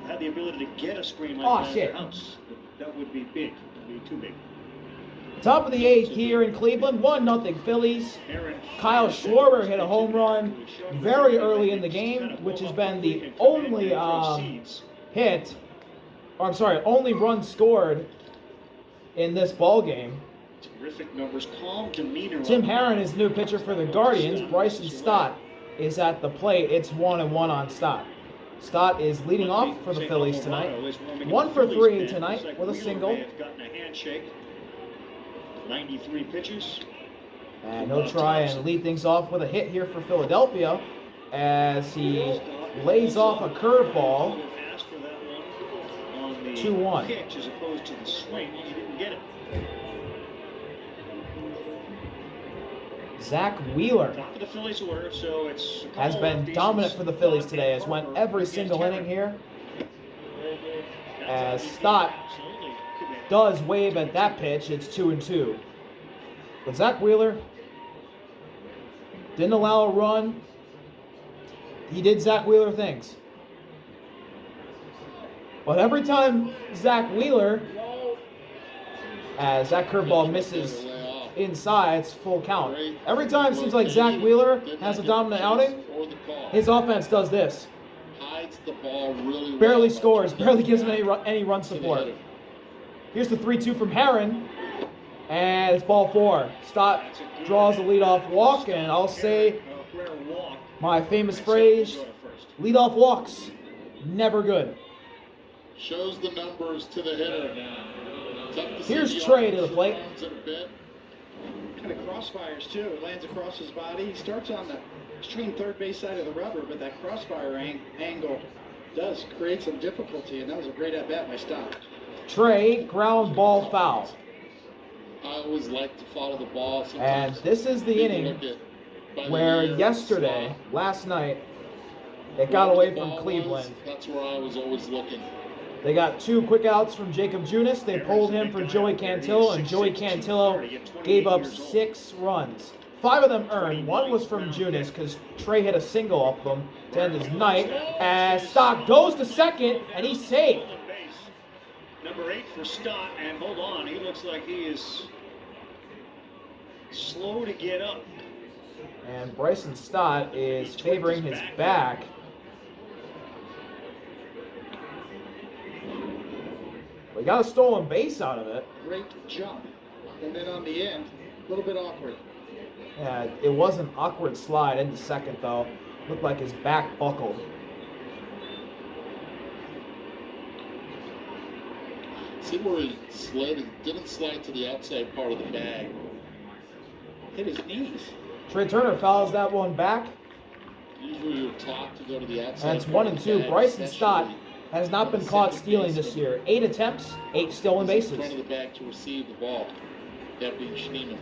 Had the ability to get a screen like that shit. house. That would be big. That would be too big. Top of the 8th here in Cleveland, 1-0 Phillies. Kyle Schwarber hit a home run very early in the game, which has been the only only run scored in this ball game. Terrific numbers, calm demeanor. Tim Herron is new pitcher for the Guardians. Bryson Stott is at the plate. It's 1-1 on Stott. Stott is leading off for the Phillies tonight. 1 for 3 tonight with a single. 93 pitches. And he'll try and lead things off with a hit here for Philadelphia as he lays off a curveball. 2-1. As opposed to the swing, he didn't get it. Zach Wheeler has been dominant for the Phillies today, has went every single inning here. As Stott does wave at that pitch, it's 2-2. But Zach Wheeler didn't allow a run. He did Zach Wheeler things. But every time Zach Wheeler, as that curveball misses inside, it's full count. Every time it seems like Zach Wheeler has a dominant outing, his offense does this. Barely scores, barely gives him any run support. Here's the 3-2 from Herron, and it's ball 4. Stott draws the leadoff walk, and I'll say my famous phrase, leadoff walks, never good. Shows the numbers to the hitter. Here's Trey to the plate. Kind of crossfires too. It lands across his body. He starts on the extreme third base side of the rubber, but that crossfire angle does create some difficulty, and that was a great at-bat by Stott. Trey, ground ball foul. I always like to follow the ball. And this is the inning where yesterday, last night, it got away from Cleveland. That's where I was always looking. They got 2 quick outs from Jacob Junis. They pulled him for Joey Cantillo, and Joey Cantillo gave up 6 runs. 5 of them earned. 1 was from Junis because Trey hit a single off them to end his night. As Stott goes to second, and he's safe. Number 8 for Stott, and hold on, he looks like he is slow to get up. And Bryson Stott is favoring his back. We got a stolen base out of it. Great jump. And then on the end, a little bit awkward. Yeah, it was an awkward slide into second, though. Looked like his back buckled. See where he didn't slide to the outside part of the bag. Hit his knees. Trey Turner fouls that one back. Usually you're taught to go to the outside. And it's 1-2. Bryson Stott has not been caught stealing this year. 8 attempts, 8 stolen bases. In front of the bag to receive the ball. That being Schneemann.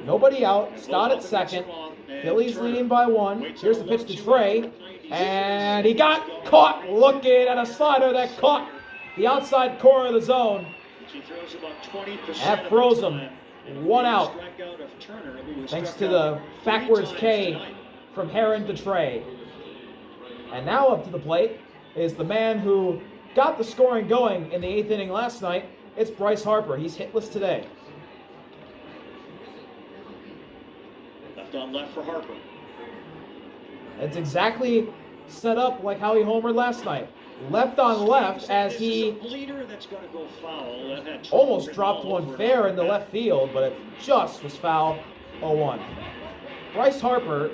Nobody out. Stott at second. Phillies leading by 1. Here's the pitch to Trey. And he got caught looking at a slider that caught the outside corner of the zone. That froze him. 1 out. Thanks to the backwards K from Herron to Trey. And now up to the plate is the man who got the scoring going in the 8th inning last night. It's Bryce Harper. He's hitless today. Left on left for Harper. It's exactly set up like how he homered last night. Left on left as he almost dropped one fair in the left field, but it just was foul. 0-1. Bryce Harper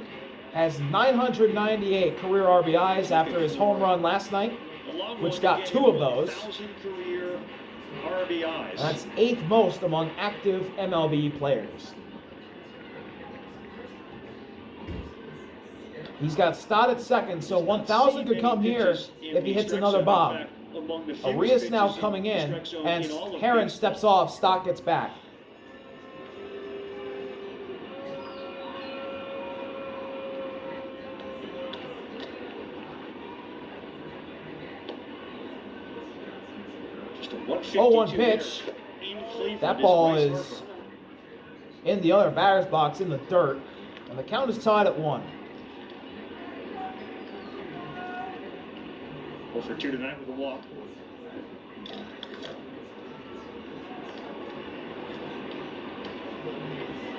has 998 career RBIs after his home run last night, which got 2 of those. That's 8th most among active MLB players. He's got Stott at second, so 1,000 could come here if he hits another bomb. Arias now coming in, and Herron steps off, Stott gets back. Just a 0-1 pitch. That ball is in the other batter's box in the dirt, and the count is tied at 1. 0 for 2 tonight with a walk.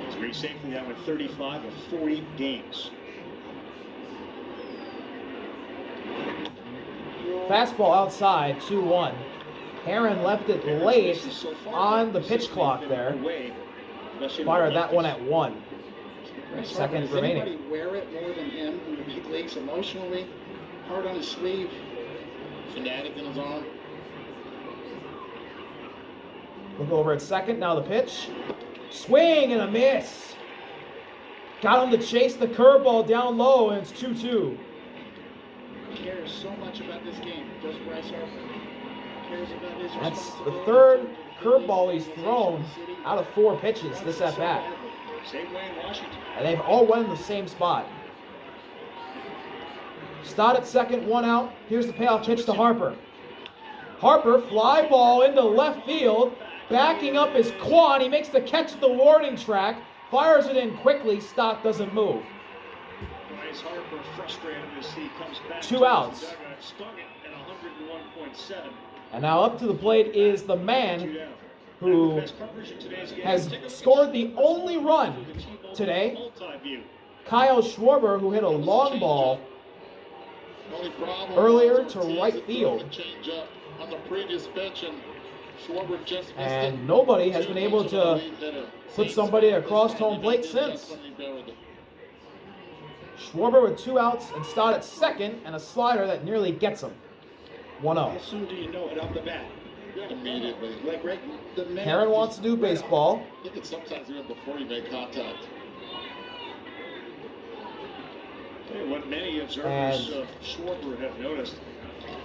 He's very safely down with 35 of 40 games. Fastball outside, 2-1. Heron left it late on the pitch clock there. Fired that one at 1. Seconds remaining. Does anybody wear it more than him in the big leagues emotionally? Hard on his sleeve. Fanatic in his arm. Look over at second. Now the pitch. Swing and a miss. Got him to chase the curveball down low, and it's 2-2. Cares so much about this game. Does Bryce Harper? Cares about his That's the responsibility. third curveball he's thrown out of 4 pitches this at bat. Same way in Washington. And they've all went in the same spot. Stott at second, 1 out. Here's the payoff pitch to Harper. Harper, fly ball into left field. Backing up his quad. He makes the catch at the warning track. Fires it in quickly. Stott doesn't move. Bryce Harper frustrated as he comes back. 2 outs. Stung it at 101.7. And now up to the plate is the man 2 down. who Best coverage in today's game. has Take a look scored at the only run the T-Mobile today. multi-view. Kyle Schwarber, who hit a long ball Only problem earlier was to Ortiz right had field. thrown a changeup on the previous pitch, and Schwarber just missed it. And nobody has been able to put somebody across home plate since. Schwarber with 2 outs and Stott at second, and a slider that nearly gets him. 1-0. How soon do you know it off the bat? Immediately. Like right the minute. Heron wants to do baseball. I think it's sometimes even before you make contact. Tell you what many observers of Schwarber have noticed.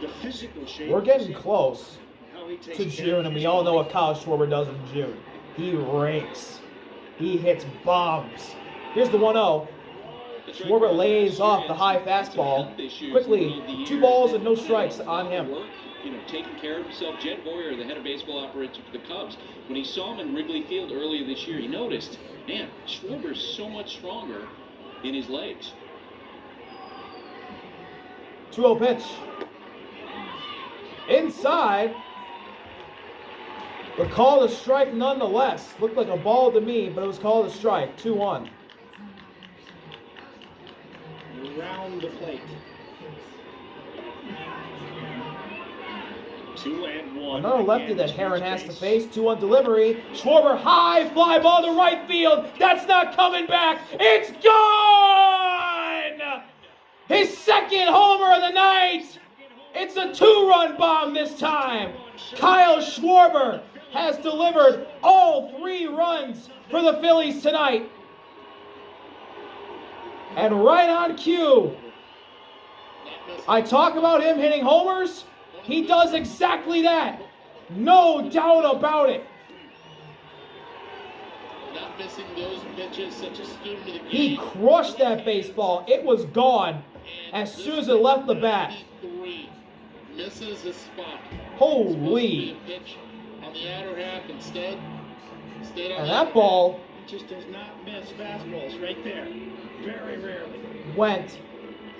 The physical shape. We're getting close how he takes to care June, of and we his all know body. what Kyle Schwarber does in June. He rakes. He hits bombs. Here's the 1-0. Schwarber lays off the high fastball. Quickly, 2 balls and no strikes on him. You know, taking care of himself. Jed Boyer, the head of baseball operations for the Cubs, when he saw him in Wrigley Field earlier this year, he noticed, man, Schwarber's so much stronger in his legs. 2-0 pitch. Inside. But called a strike nonetheless. Looked like a ball to me, but it was called a strike. 2-1. Round the plate. 2-1. Another lefty that Heron has to face. 2-1 delivery. Schwarber high fly ball to right field. That's not coming back. It's gone! His second homer of the night. It's a 2-run bomb this time. Kyle Schwarber has delivered all 3 runs for the Phillies tonight. And right on cue, I talk about him hitting homers. He does exactly that. No doubt about it. Not missing those pitches, such a student of the game. He crushed that baseball. It was gone as soon as it left the bat. 93 misses his spot. Holy. Pitch on the outer half instead. Stayed on And the that outer ball He just does not miss fastballs right there. Very rarely. went,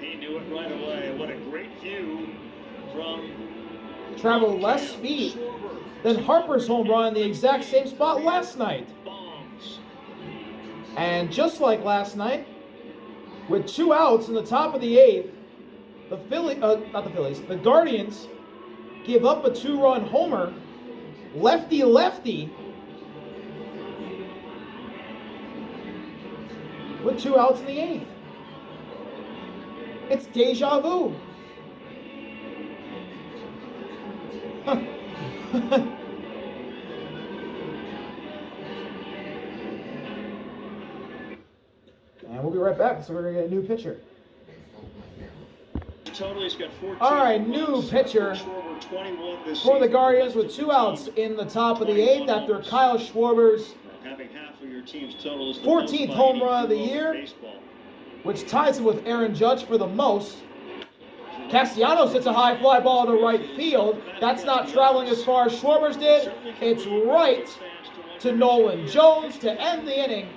He knew it right away. What a great view from traveled less feet than Harper's home run in the exact same spot last night. bombs. And just like last night, with 2 outs in the top of the 8th, the Guardians give up a 2-run homer, lefty, with 2 outs in the 8th. It's deja vu. And we'll be right back, so we're going to get a new pitcher. Totally, he's got 14. All right, new pitcher Schwarber, 21 this for the season. Guardians with 2 outs in the top of the 8th after Kyle Schwarber's, Having half of your team's total is the 14th most home by run of the any year. baseball. which ties him with Aaron Judge for the most. Castellanos hits a high fly ball to right field. That's not traveling as far as Schwarber's did. It's right to Nolan Jones to end the inning.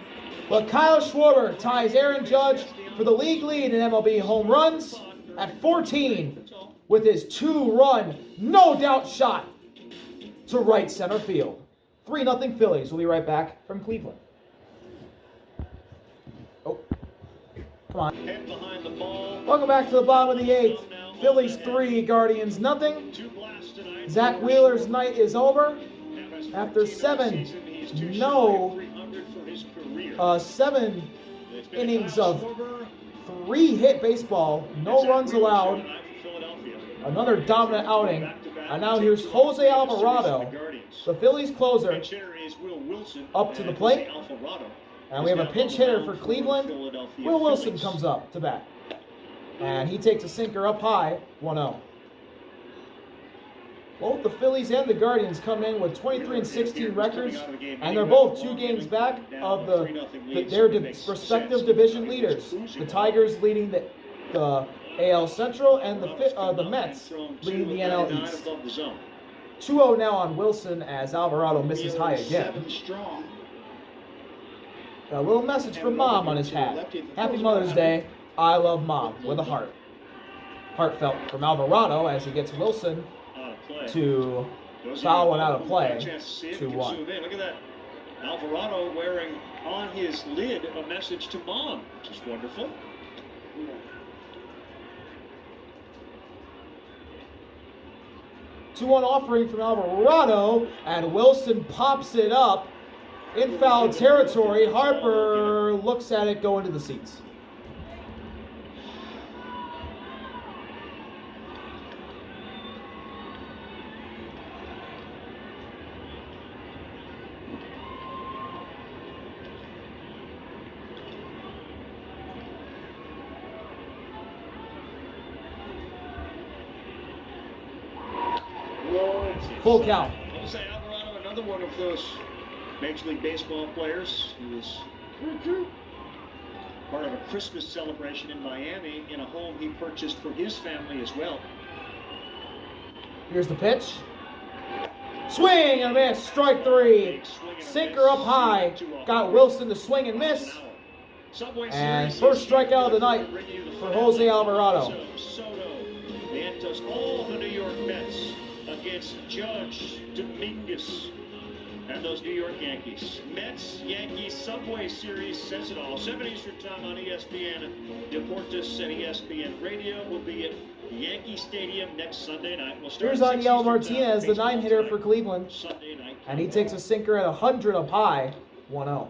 But Kyle Schwarber ties Aaron Judge for the league lead in MLB home runs at 14 with his 2-run, no doubt shot to right center field. 3-0 Phillies. We'll be right back from Cleveland. Oh, come on. Head behind the ball. Welcome back to the bottom of the 8th. Phillies 3, Guardians nothing. Zach Wheeler's night is over. After 7 innings of 3-hit baseball, no runs allowed. Another dominant outing. And now here's Jose Alvarado, the Phillies closer, up to the plate. And we have a pinch hitter for Cleveland. Will Wilson comes up to bat. And he takes a sinker up high, 1-0. Both the Phillies and the Guardians come in with 23-16 records, and they're both 2 games back of their respective division leaders. The Tigers leading the AL Central, and the Mets leading the NL East. 2-0 now on Wilson as Alvarado misses high again. Got a little message from Mom on his hat. Happy Mother's Day. I love Mom with a heart. Heartfelt from Alvarado as he gets Wilson to foul one out of play. 2-1. Look at that. Alvarado wearing on his lid a message to Mom, which is wonderful. Yeah. 2-1 offering from Alvarado, and Wilson pops it up in foul territory. Harper looks at it go into the seats. Full count. Jose Alvarado, another one of those Major League Baseball players who was part of a Christmas celebration in Miami in a home he purchased for his family as well. Here's the pitch. Swing and a miss. Strike 3. Sinker up high. Got Wilson to swing and miss. And first strikeout of the night for Jose Alvarado. Soto enters all the New York Mets against Judge Dominguez and those New York Yankees. Mets-Yankees Subway Series says it all. 7 Eastern time on ESPN Deportes and ESPN Radio. Will be at Yankee Stadium next Sunday night. We'll start. Here's Aniel Martinez, the 9-hitter for Cleveland. Sunday night. And he takes a sinker at 100 up high, 1-0.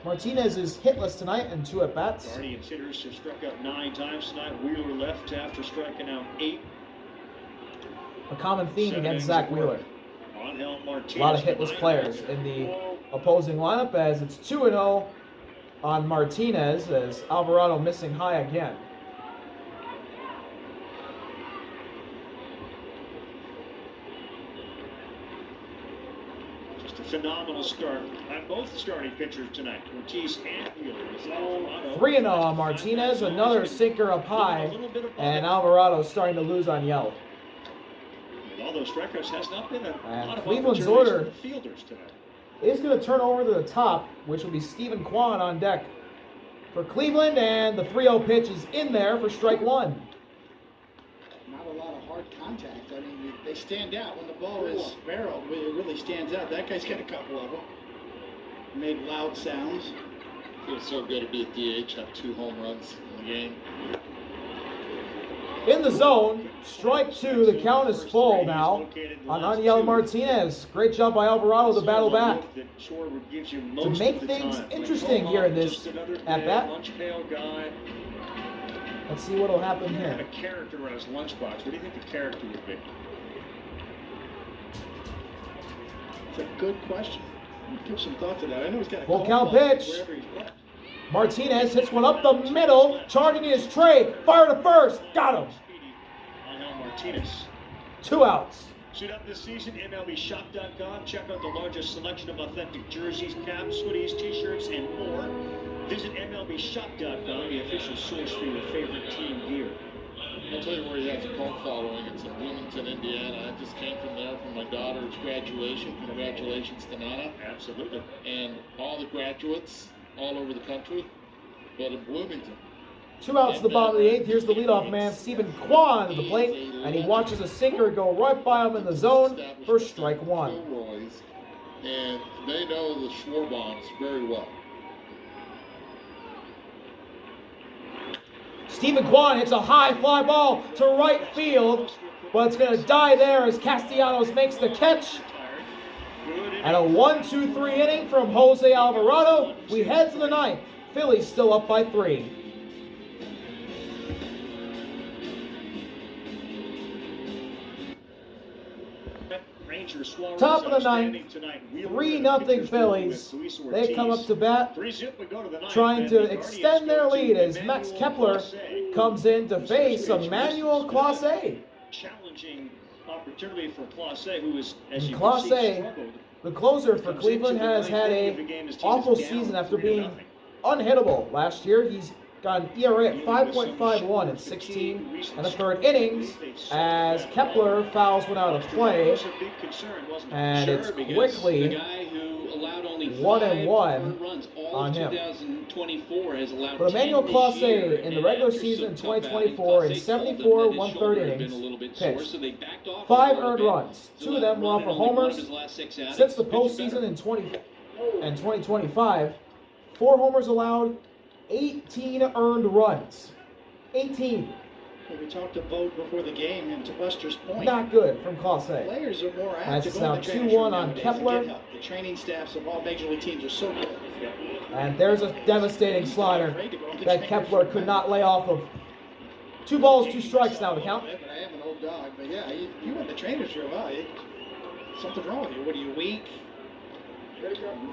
Martinez is hitless tonight and 2 at-bats. Guardians hitters have struck out 9 times tonight. Wheeler left after striking out 8. A common theme against Zach Wheeler. A Martinez, lot of hitless players in the opposing lineup as it's 2-0 on Martinez as Alvarado missing high again. Just a phenomenal start on both starting pitchers tonight, Ortiz and Wheeler. 3-0 on Martinez, another sinker up high, and Alvarado starting to lose on Yelp. All those strikeouts has not been a lot of Cleveland's order fielders tonight. Is going to turn over to the top, which will be Stephen Kwan on deck for Cleveland, and the 3-0 pitch is in there for strike 1. Not a lot of hard contact. I mean, they stand out when the ball is barreled. It really stands out. That guy's got a couple of them. Made loud sounds. Feels so good to be at DH, have 2 home runs in the game. In the zone, strike 2. The count is full now on Aniel Martinez. Great job by Alvarado to battle back to make things interesting here in this at-bat. Let's see what will happen here. A character on his lunchbox. What do you think the character would be? It's a good question. Give some thought to that. I know he's got a full count pitch. Martinez hits one up the middle, charging his Trey. Fire to first. Got him. Martinez. 2 outs. Suit up this season, MLBShop.com. Check out the largest selection of authentic jerseys, caps, hoodies, t-shirts, and more. Visit MLBShop.com, the official source for your favorite team gear. I'll tell you where he has a cult following. It's in Bloomington, Indiana. I just came from there for my daughter's graduation. Congratulations to Nana. Absolutely. And all the graduates all over the country, but in Bloomington. 2 outs to the bottom of the 8th. Here's the leadoff man, Stephen Kwan, to the plate, and he watches a sinker go right by him in the zone for strike 1. And they know the Schwarbers very well. Stephen Kwan hits a high fly ball to right field, but it's going to die there as Castellanos makes the catch. And a 1-2-3 inning from Jose Alvarado. We head to the 9th. Phillies still up by 3. Top of the 9th, 3-0 Phillies. They come up to bat, trying to extend their lead as Max Kepler comes in to face Emmanuel Clase. Challenging opportunity for Clase, who is, as you Clase, can see, the closer for Cleveland, has had an awful season after being unhittable last year. He's got an ERA at 5.51 in 16 and a third innings as Kepler fouls one out of play, and it's quickly 1-1 on him. 2024 has allowed But Emmanuel Clase in the regular season in 2024 in 74 1/3 innings pitched 5 earned runs. 2 of them were off for homers. Since the postseason in 2025, 4 homers allowed, 18 earned runs. 18. We talked to Vogt before the game, and to Buster's point, Not good from Clase. players are more apt As to it's go now in the training 2-1 room on nowadays Kepler. and get help. The training staffs of all major league teams are so good. And there's a devastating slider that Kepler could not lay off of. 2 balls, 2 strikes now to count. But I am an old dog. But yeah, you went the trainer's room. Something wrong with you. What are you, weak?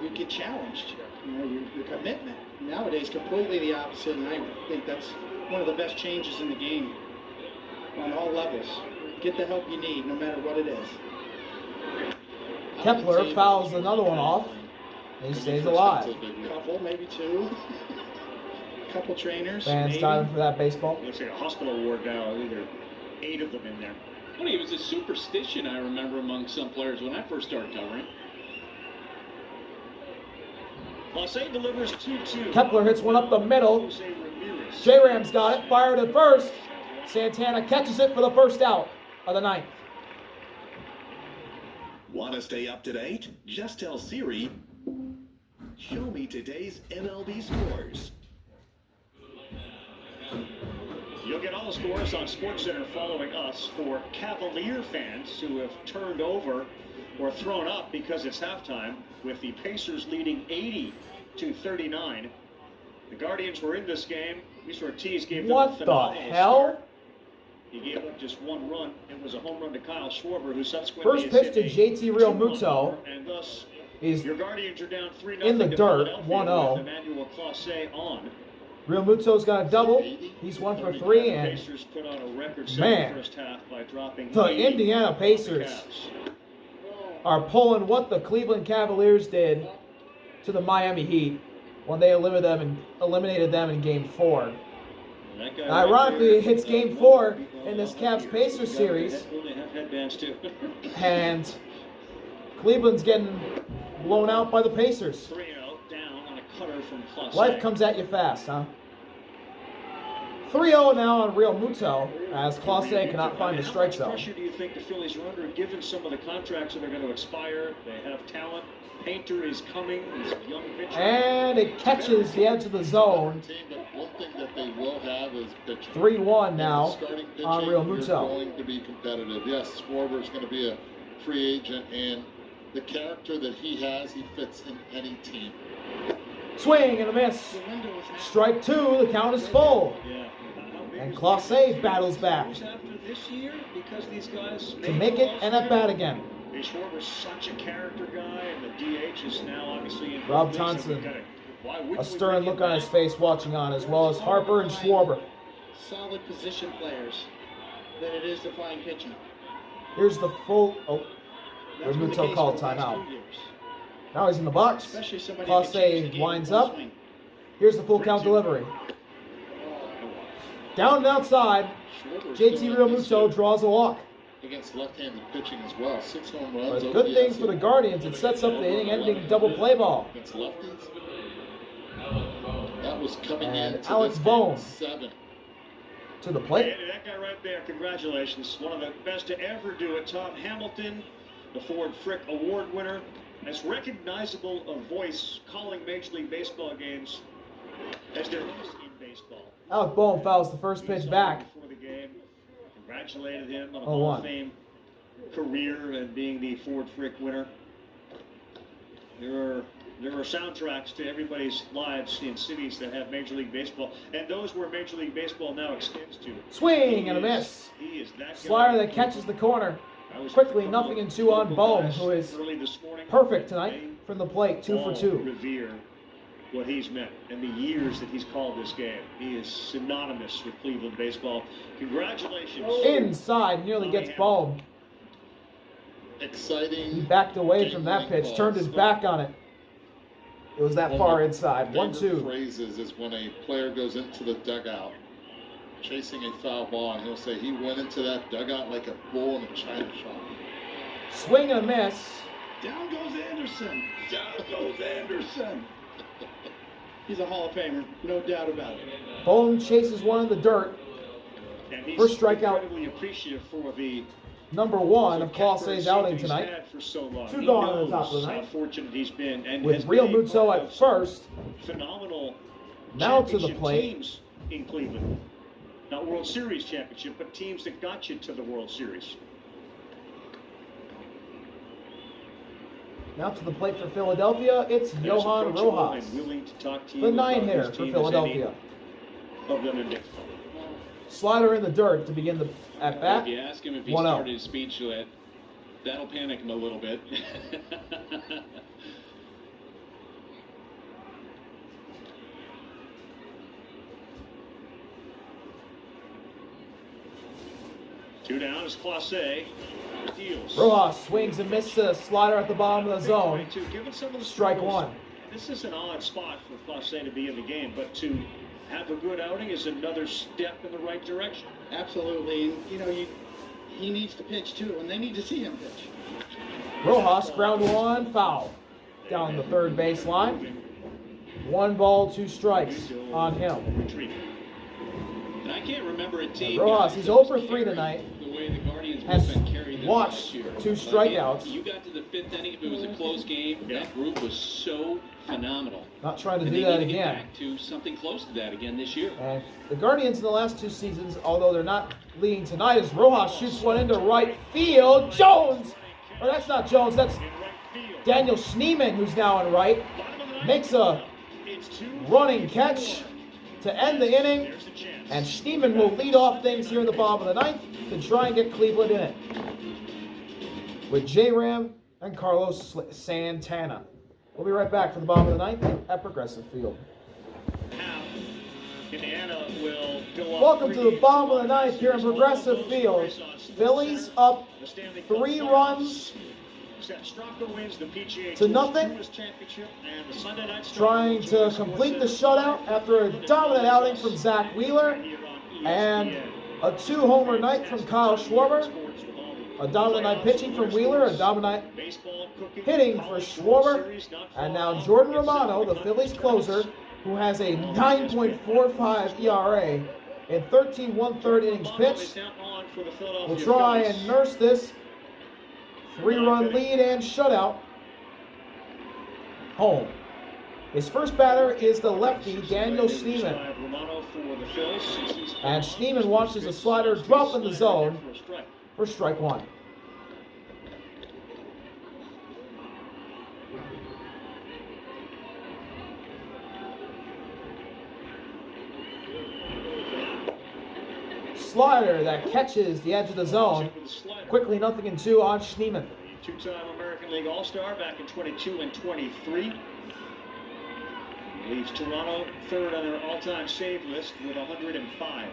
You get challenged. You know, your commitment. Nowadays, completely the opposite, and I think that's one of the best changes in the game on all levels. Get the help you need, no matter what it is. Kepler fouls another one off, and he stays alive. Couple, maybe 2. Couple trainers. Fans maybe. diving for that baseball. Looks like a hospital ward now. There are 8 of them in there. Funny, it was a superstition I remember among some players when I first started covering. Clase delivers 2-2. Kepler hits one up the middle. Jose Ramirez. J-Ram's got it, fired at first. Santana catches it for the first out of the 9th. Want to stay up to date? Just tell Siri, show me today's MLB scores. You'll get all the scores on SportsCenter following us. For Cavalier fans who have turned over or thrown up because it's halftime, with the Pacers leading 80-39. The Guardians were in this game. Luis Ortiz gave them a What the phenomenal hell? start. He gave up just 1 run. It was a home run to Kyle Schwarber, who subsequently First pitch to has hit JT a Realmuto. 2-1, and thus He's your Guardians are down 3-0 in the to dirt, Philadelphia 1-0. with Emmanuel Clase on. Realmuto's got a double. He's 1 for 3, and Pacers put on a record man, first half by dropping the 80 Indiana on the Pacers Cavs. are pulling what the Cleveland Cavaliers did to the Miami Heat when they eliminated them in Game 4. That guy And right ironically, there, it hits Game 4 in this Cavs-Pacers series, They have headbands too. and Cleveland's getting blown out by the Pacers. 3-0 down on a cutter from Clase. Life comes at you fast, huh? 3-0 now on Realmuto, as Clase cannot find the strike How zone. much pressure do you think the Phillies are under, given some of the contracts that are going to expire? They have talent. Painter is coming. He's a young pitcher. And it catches the edge of the zone. One thing that they will have is pitching. 3-1 now Starting pitching, on you're Realmuto. going to be competitive. Yes, Schwarber is going to be a free agent, and the character that he has, he fits in any team. Swing and a miss. Strike 2, the count is full. Yeah. And Clase battles back After this year, because these guys to make it and at bat again. Schwarber's such a character guy, and the DH is now obviously in. Rob Thompson, a stern look on his face watching on, as well as Harper and Schwarber. Solid position players than it is to find pitching. Here's the full. Oh, That's been the Realmuto case called for the last timeout. 2 years. Now he's in the box. Especially somebody who can change the Clase game winds with one up. swing. Here's the full count delivery. Down and outside, Schwarber's JT doing Realmuto this draws a walk. against left-handed pitching as well. 6 home But runs. good things OPS for the Guardians. It sets up the inning-ending double play ball. against lefties. That was coming And into Alex this Bohm. game 7. To the plate. Hey, that guy right there, congratulations. One of the best to ever do it. Tom Hamilton, the Ford Frick Award winner, as recognizable a voice calling Major League Baseball games as there is in baseball. Alex Bohm fouls the first pitch back. Before the game, congratulated him on a 0-1. Hall of Fame career and being the Ford Frick winner. There are soundtracks to everybody's lives in cities that have Major League Baseball, and those where Major League Baseball now extends to. Swing and a miss. He is that Slider guy. that catches the corner. Quickly, 0-2 on Bohm, who is perfect tonight from the plate, 2 for 2. Revere what he's meant and the years that he's called this game. He is synonymous with Cleveland baseball. Congratulations. Inside, nearly gets Bohm. Exciting. He backed away from that pitch, turned his back on it. It was that One far of my inside. favorite 1-2. phrases is when a player goes into the dugout chasing a foul ball, and he'll say he went into that dugout like a bull in a china shop. Swing and a miss. Down goes Anderson. Down goes Anderson. He's a Hall of Famer, no doubt about it. Bohm chases one in the dirt. And he's First strikeout. incredibly appreciative for the Number 1 of Clase's outing he's tonight. had for so long. Two He gone on the knows top of the how ninth. fortunate he's been, and With has Real been a Muto part at of first. phenomenal Now to the championship plate. teams in Cleveland. Not World Series championship, but teams that got you to the World Series. Now to the plate for Philadelphia, it's There's Johan approachable Rojas, and willing to talk to you the about 9-hitter his for team as Philadelphia. any of them in baseball. Slider in the dirt to begin the at bat. If you ask him if he 1-0. started his speech, that'll panic him a little bit. Two down is Clase. Deals. Rojas swings and misses a slider at the bottom of the zone. Given some of the Strike struggles, one. This is an odd spot for Clase to be in the game, but to have a good outing is another step in the right direction. Absolutely. And, you know, he needs to pitch too, and they need to see him pitch. Rojas, ground one, foul. Down the third base line. 1 ball, 2 strikes on him. Retreat. And I can't remember a team. Rojas, he's 0 for 3 tonight. The way the Guardians Has bullpen carried them watched last year. 2 strikeouts. You got to the 5th inning. If it was a close game, that group was so phenomenal. Not trying to And do they that need to get again. back to something close to that again this year. And the Guardians in the last 2 seasons, although they're not leading tonight, as Rojas shoots one into right field. Jones! Or that's not Jones, that's Daniel Schneemann, who's now in right. Makes a running catch to end the inning. And Schneemann will lead off things here in the bottom of the 9th to try and get Cleveland in it. With J-Ram and Carlos Santana. We'll be right back for the bottom of the 9th at Progressive Field. Indiana will go up. Welcome to the bottom of the 9th here in Progressive Field. Phillies up 3 runs to nothing. Trying to complete the shutout after a dominant outing from Zach Wheeler and a 2-homer night from Kyle Schwarber. A dominant night pitching from Wheeler, a dominant night hitting for Schwarber. And now Jordan Romano, the Phillies closer, who has a 9.45 ERA in 13 1/3 innings pitched, will try and nurse this 3-run lead and shutout home. His first batter is the lefty, Daniel Schneemann. And Schneemann watches a slider drop in the zone for strike 1. Slider that catches the edge of the zone. Quickly 0-2 on Schneemann. Two-time American League All-Star back in 22 and 23. Leaves Toronto third on their all-time save list with 105.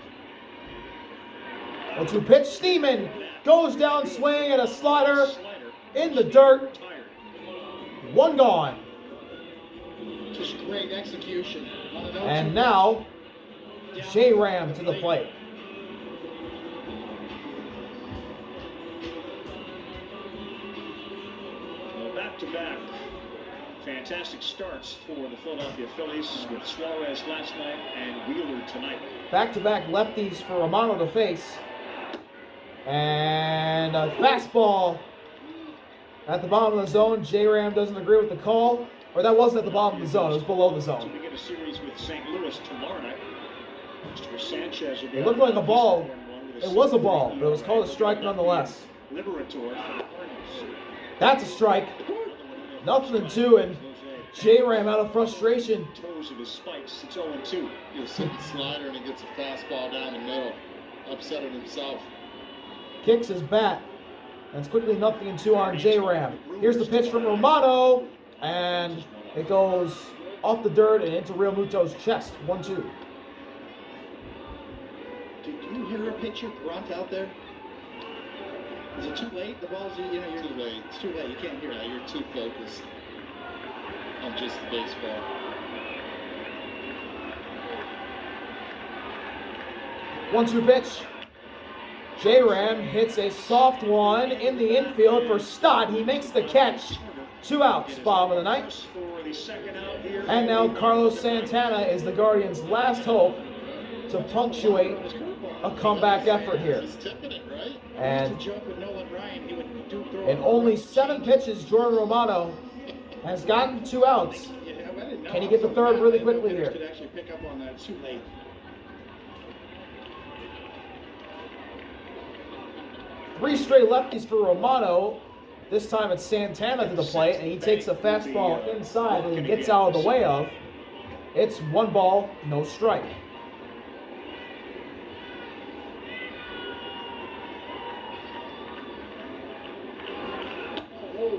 1-2 pitch. Schneemann goes down swing at a slider in the dirt. 1 gone. Just great execution. And now, J-Ram to the plate. Back-to-back fantastic starts for the Philadelphia Phillies with Suarez last night and Wheeler tonight. Back-to-back lefties for Romano to face. And a fastball at the bottom of the zone. J-Ram doesn't agree with the call. Or that wasn't at the bottom of the zone. It was below the To zone. begin a series with St. Louis tomorrow night. Mr. Sanchez will be It looked like a ball. It was a ball, but it was called a strike nonetheless. Liberator for the Cardinals. That's a strike. 0-2, and J-Ram out of frustration. Toes of his spikes. It's 0-2. He was sitting slider and he gets a fastball down the middle. Upsetting himself. Kicks his bat. And it's quickly 0-2 on J-Ram. Here's the pitch from Romano. And it goes off the dirt and into Real Muto's chest. 1-2. Do you hear a pitcher grunt out there? Is it too late? The ball's, you're Too late. It's too late. You can't hear Yeah, it. you're too focused on just the baseball. One-two pitch. J-Ram hits a soft one in the infield for Stott. He makes the catch. 2 outs, bottom of the ninth. For the second out here. And now Carlos Santana is the Guardians' last hope to punctuate a comeback effort here. He's tipping it, right? And It's a joke with Nolan Ryan. He would do throw in only 7 pitches, Jordan Romano has gotten 2 outs. Yeah, I didn't know. Can he get the third really quickly Hitters here? could actually pick up on that. It's too late. Three straight lefties for Romano. This time it's Santana to the plate, and he takes a fastball inside and he gets out of the way of. It's 1 ball, no strike.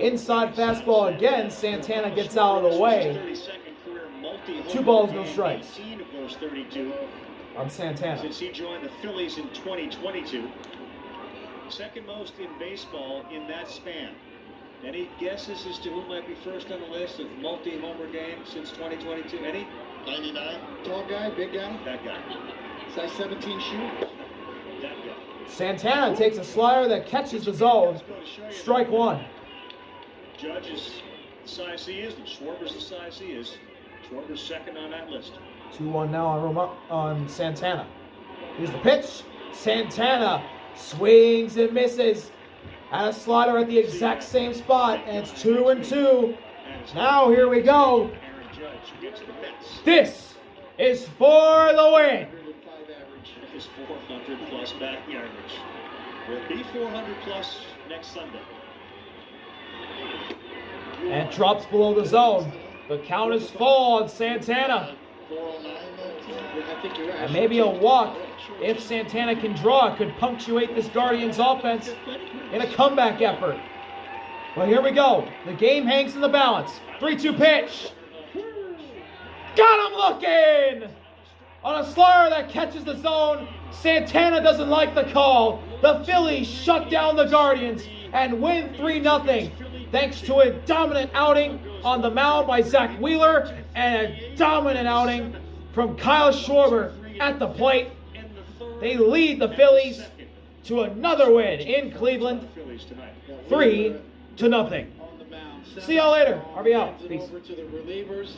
Inside fastball again. Santana gets out of the way. 32nd career multi-home 2 balls, no run, strikes 18 of those 32 on Santana. since he joined the Phillies in 2022. Second most in baseball in that span. Any guesses as to who might be first on the list of multi-homer games since 2022? Any? 99. Tall guy, big guy, That guy. size 17 shoe. That guy. Santana takes a slider that catches the zone. Let's go to show you Strike that 1. Judge is the size he is, and Schwarber's the size he is. Schwarber's second on that list. 2-1 now on Santana. Here's the pitch. Santana swings and misses. And a slider at the exact same spot. And it's 2-2. And it's Now here we go. Aaron Judge gets the Mets. This is for the win. 105 average. His 400 plus batting average. Will be 400 plus next Sunday. And drops below the zone. The count is full on Santana. 409. I think you're right. And maybe a walk, if Santana can draw, could punctuate this Guardians offense in a comeback effort. But here we go. The game hangs in the balance. 3-2 pitch. Got him looking! On a slider that catches the zone, Santana doesn't like the call. The Phillies shut down the Guardians and win 3-0. Thanks to a dominant outing on the mound by Zach Wheeler and a dominant outing from Kyle Schwarber at the plate. They lead the Phillies to another win in Cleveland, Phillies tonight. 3-0. On the mound. See y'all later. RV out. Hands it Peace. over to the relievers.